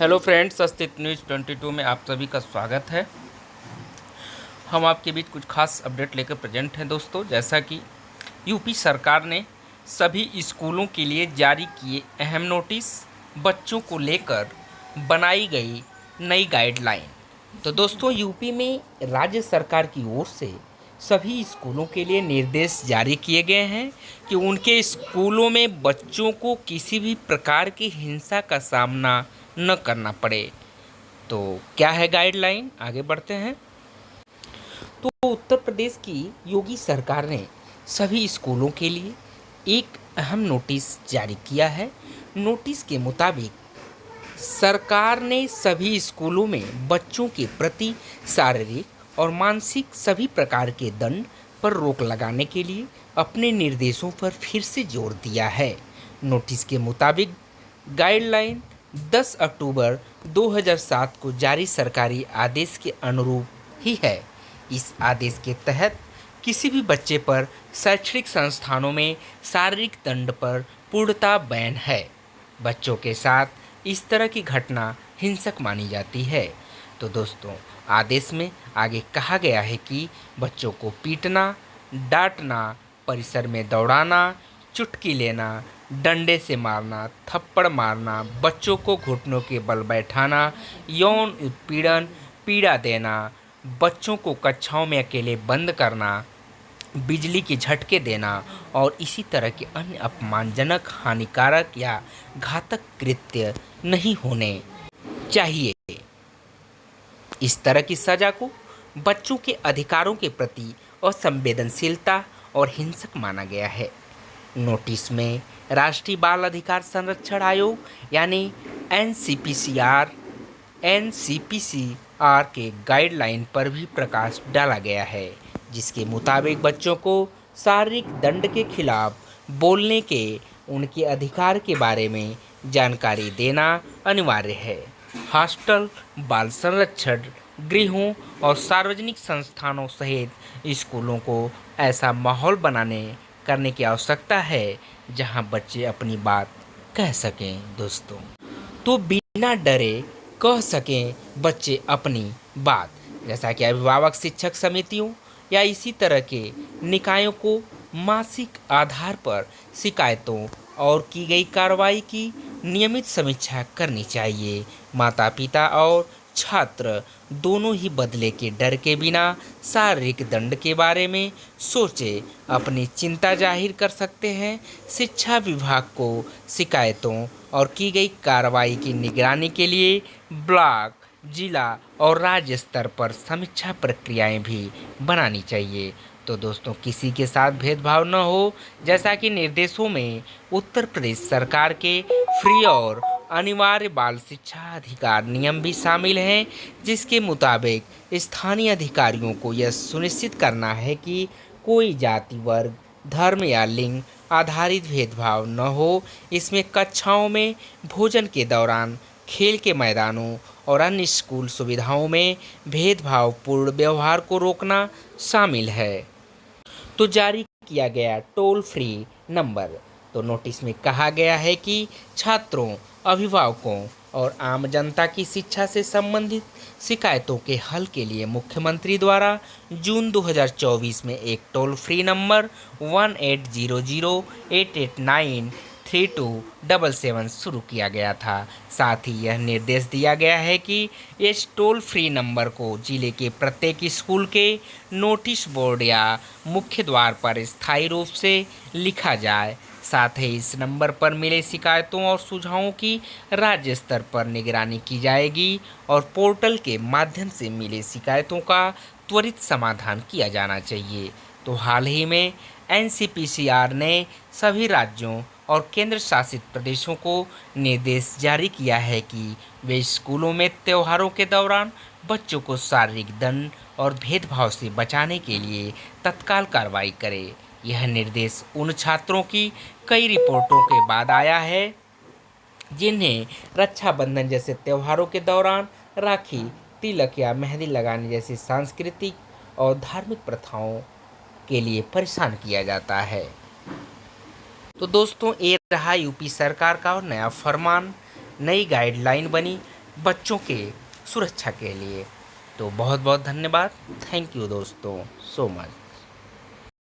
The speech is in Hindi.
हेलो फ्रेंड्स, अस्तित्व न्यूज़ 22 में आप सभी का स्वागत है। हम आपके बीच कुछ खास अपडेट लेकर प्रेजेंट हैं दोस्तों। जैसा कि यूपी सरकार ने सभी स्कूलों के लिए जारी किए अहम नोटिस, बच्चों को लेकर बनाई गई नई गाइडलाइन। तो दोस्तों, यूपी में राज्य सरकार की ओर से सभी स्कूलों के लिए निर्देश जारी किए गए हैं कि उनके स्कूलों में बच्चों को किसी भी प्रकार की हिंसा का सामना न करना पड़े। तो क्या है गाइडलाइन, आगे बढ़ते हैं। तो उत्तर प्रदेश की योगी सरकार ने सभी स्कूलों के लिए एक अहम नोटिस जारी किया है। नोटिस के मुताबिक सरकार ने सभी स्कूलों में बच्चों के प्रति शारीरिक और मानसिक सभी प्रकार के दंड पर रोक लगाने के लिए अपने निर्देशों पर फिर से जोर दिया है। नोटिस के मुताबिक गाइडलाइन 10 अक्टूबर 2007 को जारी सरकारी आदेश के अनुरूप ही है। इस आदेश के तहत किसी भी बच्चे पर शैक्षणिक संस्थानों में शारीरिक दंड पर पूर्णतः बैन है। बच्चों के साथ इस तरह की घटना हिंसक मानी जाती है। तो दोस्तों, आदेश में आगे कहा गया है कि बच्चों को पीटना, डांटना, परिसर में दौड़ाना, चुटकी लेना, डंडे से मारना, थप्पड़ मारना, बच्चों को घुटनों के बल बैठाना, यौन उत्पीड़न, पीड़ा देना, बच्चों को कक्षाओं में अकेले बंद करना, बिजली के झटके देना और इसी तरह के अन्य अपमानजनक, हानिकारक या घातक कृत्य नहीं होने चाहिए। इस तरह की सजा को बच्चों के अधिकारों के प्रति असंवेदनशीलता और हिंसक माना गया है। नोटिस में राष्ट्रीय बाल अधिकार संरक्षण आयोग यानी एनसीपीसीआर के गाइडलाइन पर भी प्रकाश डाला गया है, जिसके मुताबिक बच्चों को शारीरिक दंड के खिलाफ बोलने के उनके अधिकार के बारे में जानकारी देना अनिवार्य है। हॉस्टल, बाल संरक्षण गृहों और सार्वजनिक संस्थानों सहित स्कूलों को ऐसा माहौल बनाने करने की आवश्यकता है जहां बच्चे अपनी बात कह सकें दोस्तों। तो बिना डरे कह सकें बच्चे अपनी बात। जैसा कि अभिभावक शिक्षक समितियों या इसी तरह के निकायों को मासिक आधार पर शिकायतों और की गई कार्रवाई की नियमित समीक्षा करनी चाहिए। माता पिता और छात्र दोनों ही बदले के डर के बिना शारीरिक दंड के बारे में सोचे अपनी चिंता जाहिर कर सकते हैं। शिक्षा विभाग को शिकायतों और की गई कार्रवाई की निगरानी के लिए ब्लॉक, जिला और राज्य स्तर पर समीक्षा प्रक्रियाएं भी बनानी चाहिए। तो दोस्तों, किसी के साथ भेदभाव न हो, जैसा कि निर्देशों में उत्तर प्रदेश सरकार के फ्री और अनिवार्य बाल शिक्षा अधिकार नियम भी शामिल हैं, जिसके मुताबिक स्थानीय अधिकारियों को यह सुनिश्चित करना है कि कोई जाति, वर्ग, धर्म या लिंग आधारित भेदभाव न हो। इसमें कक्षाओं में, भोजन के दौरान, खेल के मैदानों और अन्य स्कूल सुविधाओं में भेदभावपूर्ण व्यवहार को रोकना शामिल है। तो जारी किया गया टोल फ्री नंबर। तो नोटिस में कहा गया है कि छात्रों, अभिभावकों और आम जनता की शिक्षा से संबंधित शिकायतों के हल के लिए मुख्यमंत्री द्वारा जून 2024 में एक टोल फ्री नंबर 1800-889-3277 शुरू किया गया था। साथ ही यह निर्देश दिया गया है कि इस टोल फ्री नंबर को जिले के प्रत्येक स्कूल के नोटिस बोर्ड या मुख्य द्वार पर स्थायी रूप से लिखा जाए। साथ ही इस नंबर पर मिले शिकायतों और सुझावों की राज्य स्तर पर निगरानी की जाएगी और पोर्टल के माध्यम से मिले शिकायतों का त्वरित समाधान किया जाना चाहिए। तो हाल ही में एनसीपीसीआर ने सभी राज्यों और केंद्र शासित प्रदेशों को निर्देश जारी किया है कि वे स्कूलों में त्योहारों के दौरान बच्चों को शारीरिक दंड और भेदभाव से बचाने के लिए तत्काल कार्रवाई करें। यह निर्देश उन छात्रों की कई रिपोर्टों के बाद आया है जिन्हें रक्षाबंधन जैसे त्योहारों के दौरान राखी, तिलक या मेहंदी लगाने जैसी सांस्कृतिक और धार्मिक प्रथाओं के लिए परेशान किया जाता है। तो दोस्तों, ये रहा यूपी सरकार का और नया फरमान, नई गाइडलाइन बनी बच्चों के सुरक्षा के लिए। तो बहुत बहुत धन्यवाद। थैंक यू दोस्तों सो मच।